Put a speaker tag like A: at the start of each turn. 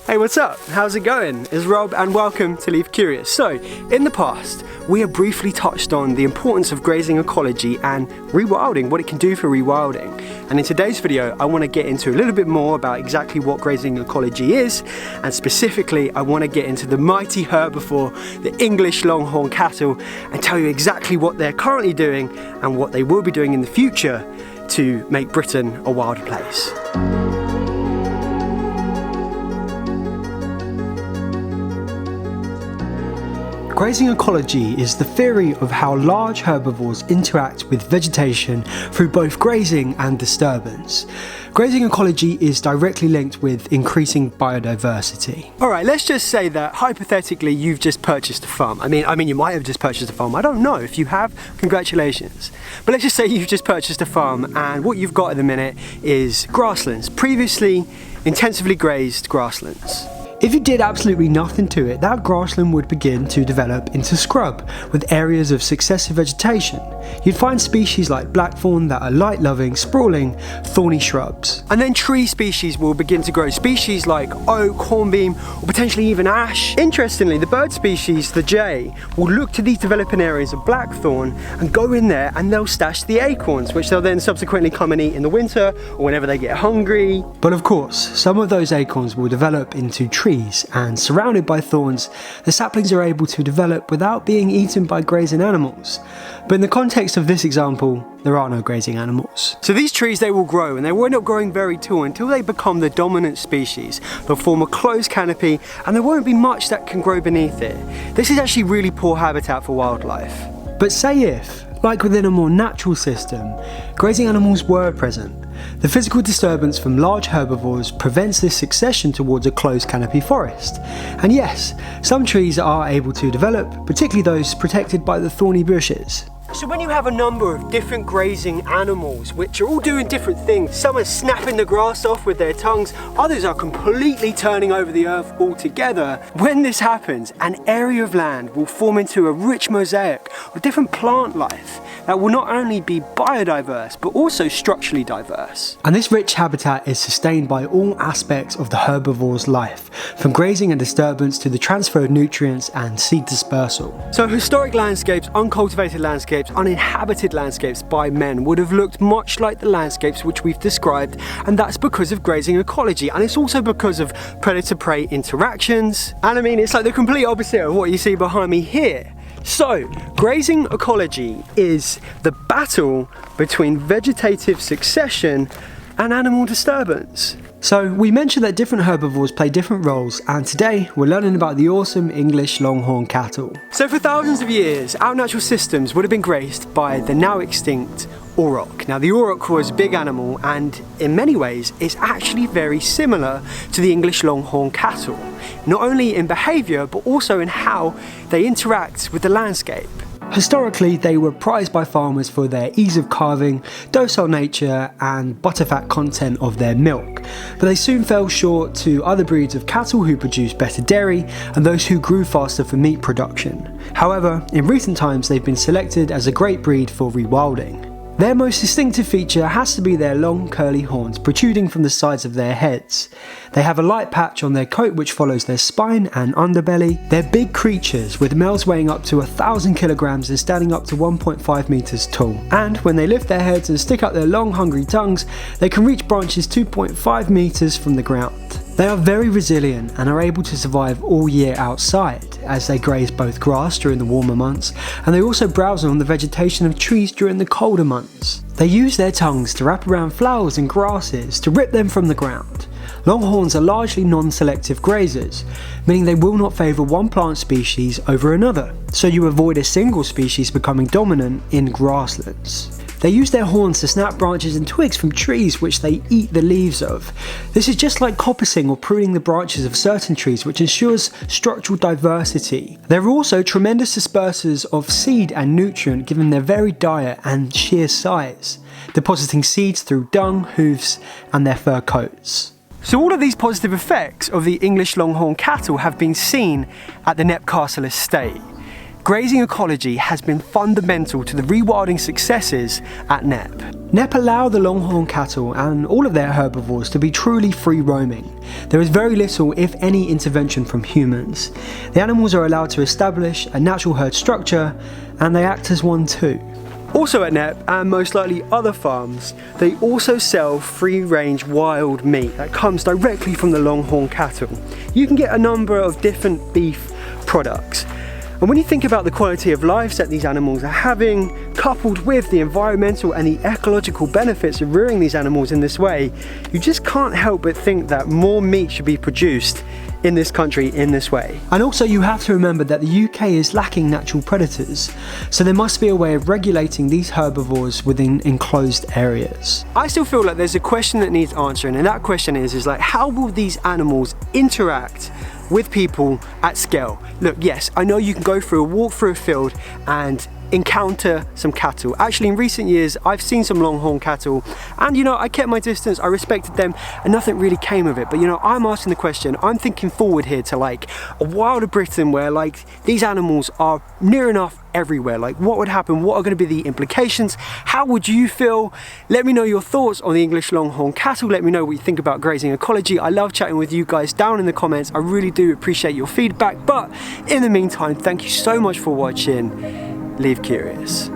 A: Hey, what's up? How's it going? It's Rob and welcome to Leave Curious. So, in the past, we have briefly touched on the importance of grazing ecology and rewilding, what it can do for rewilding. And in today's video, I want to get into a little bit more about exactly what grazing ecology is, and specifically, I want to get into the mighty herbivore, the English Longhorn cattle, and tell you exactly what they're currently doing and what they will be doing in the future to make Britain a wilder place. Grazing ecology is the theory of how large herbivores interact with vegetation through both grazing and disturbance. Grazing ecology is directly linked with increasing biodiversity. Alright, let's just say that hypothetically you've just purchased a farm. I mean you might have just purchased a farm. I don't know. If you have, congratulations. But let's just say you've just purchased a farm and what you've got at the minute is grasslands, previously intensively grazed grasslands. If you did absolutely nothing to it, that grassland would begin to develop into scrub with areas of successive vegetation. You'd find species like blackthorn that are light-loving, sprawling, thorny shrubs. And then tree species will begin to grow, species like oak, hornbeam, or potentially even ash. Interestingly, the bird species, the jay, will look to these developing areas of blackthorn and go in there and they'll stash the acorns, which they'll then subsequently come and eat in the winter or whenever they get hungry. But of course, some of those acorns will develop into trees, and surrounded by thorns, the saplings are able to develop without being eaten by grazing animals. But in the context of this example, there are no grazing animals. So these trees, they will grow, and they will end up growing very tall until they become the dominant species. They'll form a closed canopy, and there won't be much that can grow beneath it. This is actually really poor habitat for wildlife. But say if, like within a more natural system, grazing animals were present, the physical disturbance from large herbivores prevents this succession towards a closed canopy forest. And yes, some trees are able to develop, particularly those protected by the thorny bushes. So when you have a number of different grazing animals which are all doing different things, some are snapping the grass off with their tongues, others are completely turning over the earth altogether. When this happens, an area of land will form into a rich mosaic of different plant life that will not only be biodiverse but also structurally diverse. And this rich habitat is sustained by all aspects of the herbivore's life, from grazing and disturbance to the transfer of nutrients and seed dispersal. So historic landscapes, uncultivated landscapes, uninhabited landscapes by men would have looked much like the landscapes which we've described, and that's because of grazing ecology, and it's also because of predator-prey interactions. And I mean, it's like the complete opposite of what you see behind me here. So, grazing ecology is the battle between vegetative succession and animal disturbance. So, we mentioned that different herbivores play different roles, and today we're learning about the awesome English Longhorn cattle. So for thousands of years, our natural systems would have been graced by the now extinct auroch. Now the auroch was a big animal, and in many ways it's actually very similar to the English Longhorn cattle, not only in behaviour but also in how they interact with the landscape. Historically, they were prized by farmers for their ease of calving, docile nature and butterfat content of their milk, but they soon fell short to other breeds of cattle who produced better dairy and those who grew faster for meat production. However, in recent times they've been selected as a great breed for rewilding. Their most distinctive feature has to be their long curly horns protruding from the sides of their heads. They have a light patch on their coat which follows their spine and underbelly. They're big creatures, with males weighing up to 1,000 kilograms and standing up to 1.5 meters tall. And when they lift their heads and stick up their long hungry tongues, they can reach branches 2.5 meters from the ground. They are very resilient and are able to survive all year outside, as they graze both grass during the warmer months, and they also browse on the vegetation of trees during the colder months. They use their tongues to wrap around flowers and grasses to rip them from the ground. Longhorns are largely non-selective grazers, meaning they will not favour one plant species over another, so you avoid a single species becoming dominant in grasslands. They use their horns to snap branches and twigs from trees which they eat the leaves of. This is just like coppicing or pruning the branches of certain trees, which ensures structural diversity. They're also tremendous dispersers of seed and nutrient given their varied diet and sheer size, depositing seeds through dung, hooves and their fur coats. So all of these positive effects of the English Longhorn cattle have been seen at the Nep Castle estate. Grazing ecology has been fundamental to the rewilding successes at Knepp. Knepp allow the Longhorn cattle and all of their herbivores to be truly free roaming. There is very little, if any, intervention from humans. The animals are allowed to establish a natural herd structure, and they act as one too. Also at Knepp, and most likely other farms, they also sell free-range wild meat that comes directly from the Longhorn cattle. You can get a number of different beef products. And when you think about the quality of lives that these animals are having, coupled with the environmental and the ecological benefits of rearing these animals in this way, you just can't help but think that more meat should be produced in this country in this way. And also you have to remember that the UK is lacking natural predators, so there must be a way of regulating these herbivores within enclosed areas. I still feel like there's a question that needs answering, and that question is like, how will these animals interact with people at scale? Look, yes, I know you can go for a walk through a field and encounter some cattle. Actually, in recent years, I've seen some Longhorn cattle, and you know, I kept my distance, I respected them, and nothing really came of it. But you know, I'm asking the question, I'm thinking forward here to like a wilder Britain where like these animals are near enough everywhere. Like, what would happen? What are going to be the implications? How would you feel? Let me know your thoughts on the English Longhorn cattle. Let me know what you think about grazing ecology. I love chatting with you guys down in the comments. I really do appreciate your feedback. But in the meantime, thank you so much for watching. Live curious.